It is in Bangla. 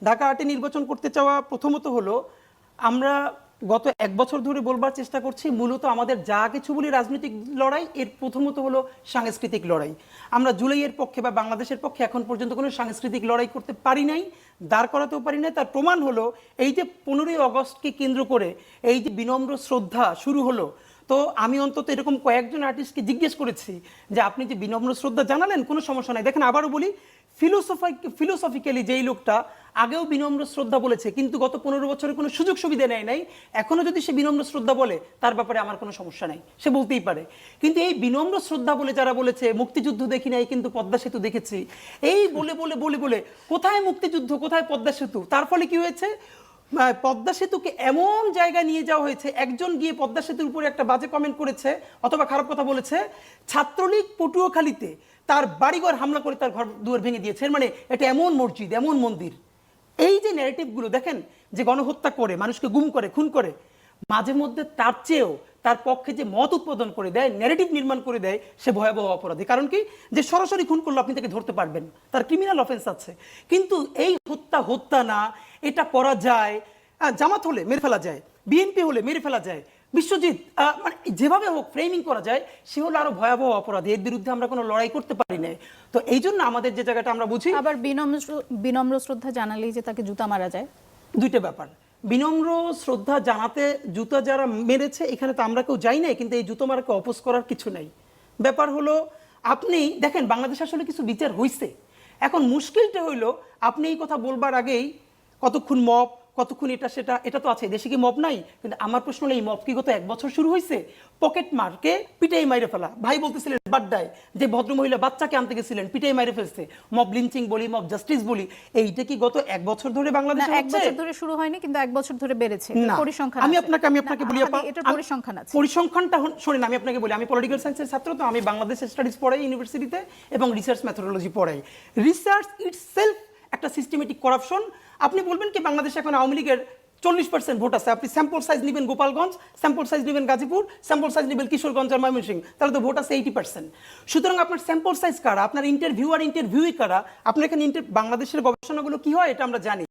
ঢাকা আটে নির্বাচন করতে চাওয়া প্রথমত হলো আমরা গত এক বছর ধরে বলবার চেষ্টা করছি মূলত আমাদের যা কিছু বলি রাজনৈতিক লড়াই এর প্রথমত হলো সাংস্কৃতিক লড়াই। আমরা জুলাইয়ের পক্ষে বা বাংলাদেশের পক্ষে এখন পর্যন্ত কোনো সাংস্কৃতিক লড়াই করতে পারি নাই, দাঁড় করাতেও পারি নাই। তার প্রমাণ হলো এই যে 15ই আগস্টকে কেন্দ্র করে এই যে বিনম্র শ্রদ্ধা শুরু হলো। তো আমি অন্তত এরকম কয়েকজন আর্টিস্টকে জিজ্ঞেস করেছি যে আপনি যে বিনম্র শ্রদ্ধা জানালেন কোনো সমস্যা নাই। দেখেন আবারও বলি, ফিলোসফিক্যালি যেই লোকটা আগেও বিনম্র শ্রদ্ধা বলেছে কিন্তু গত 15 বছরে কোনো সুযোগ সুবিধা নেয় নাই, এখনো যদি সে বিনম্র শ্রদ্ধা বলে তার ব্যাপারে আমার কোনো সমস্যা নাই, সে বলতেই পারে। কিন্তু এই বিনম্র শ্রদ্ধা বলে যারা বলেছে মুক্তিযুদ্ধ দেখি নাই কিন্তু পদ্মা সেতু দেখেছি, এই বলে বলে বলে বলে কোথায় মুক্তিযুদ্ধ কোথায় পদ্মা সেতু, তার ফলে কি হয়েছে পদ্মা সেতুকে এমন জায়গায় নিয়ে যাওয়া হয়েছে, একজন গিয়ে পদ্মা সেতুর উপরে একটা বাজে কমেন্ট করেছে অথবা খারাপ কথা বলেছে, ছাত্রলীগ পটুয়াখালীতে তার বাড়িঘর হামলা করে তার ঘর দুয়ার ভেঙে দিয়েছে। মানে এটা এমন মসজিদ এমন মন্দির। এই যে ন্যারেটিভগুলো দেখেন যে গণহত্যা করে মানুষকে গুম করে খুন করে, মাঝে মধ্যে তার চেয়েও তার পক্ষে যে মত উৎপাদন করে দেয় ন্যারেটিভ নির্মাণ করে দেয় সে ভয়াবহ অপরাধী। কারণ কি, যে সরাসরি খুন করলো আপনি তাকে ধরতে পারবেন, তার ক্রিমিনাল অফেন্স আছে। কিন্তু এই হত্যা না, এটা করা যায়, জামাত হলে মেরে ফেলা যায়, বিএনপি হলে মেরে ফেলা যায়, বিশ্বজিৎ মানে যেভাবে হোক ফ্রেমিং করা যায়, সে হলো আরো ভয়াবহ অপরাধী, এর বিরুদ্ধে আমরা কোনো লড়াই করতে পারি না। তো এই জন্য আমাদের যে জায়গাটা আমরা বুঝি, আবার বিনম্র শ্রদ্ধা জানালেই যে তাকে জুতা মারা যায়, দুইটা ব্যাপার। বিনম্র শ্রদ্ধা জানাতে জুতা যারা মেরেছে এখানে তো আমরা কেউ যাই নাই, কিন্তু এই জুতো মারাকে অপোজ করার কিছু নাই। ব্যাপার হলো আপনি দেখেন বাংলাদেশ আসলে কিছু বিচার হইছে। এখন মুশকিলটা হইলো আপনি এই কথা বলবার আগেই কতক্ষণ মব কতক্ষণ এটা সেটা, এটা তো আছে, দেশে কি মব নাই? কিন্তু আমার প্রশ্ন হলো এই মব কি গত এক বছর শুরু হয়েছে? পকেট মারকে পিটাই মাইরে ফেলা, ভাই বলতেছিলেন বাড্ডায় যে ভদ্রমহিলা বাচ্চাকে আনতে গেছিলেন পিটাই মাইরে ফেলছে, মব লিঞ্চিং বলি মব জাস্টিস বলি, এইটা কি গত এক বছর ধরে বাংলাদেশে এক বছর ধরে শুরু হয়নি কিন্তু এক বছর ধরে বেড়েছে পরিসংখ্যান। আমি আপনাকে বলি আপা, এটার পরিসংখ্যান আছে, পরিসংখ্যানটা শুনেন আমি আপনাকে বলি। আমি পলিটিক্যাল সায়েন্সের ছাত্র, তো আমি বাংলাদেশ স্টাডিজ পড়াই ইউনিভার্সিটিতে এবং রিসার্চ মেথোডোলজি পড়াই। রিসার্চ ইটসেলফ একটা সিস্টেমেটিক করাপশন। আপনি বলবেন কি বাংলাদেশে এখন আওয়ামী লীগের 40% ভোট আছে, আপনি স্যাম্পল সাইজ নেবেন গোপালগঞ্জ, স্যাম্পল সাইজ নেবেন গাজীপুর, স্যাম্পল সাইজ নেবেন কিশোরগঞ্জ আর ময়মনসিংহ, তাহলে তো ভোট আছে 80%। সুতরাং আপনার স্যাম্পল সাইজ কারা, আপনার ইন্টারভিউই কারা, আপনার এখানে বাংলাদেশের গবেষণাগুলো কি হয় এটা আমরা জানি।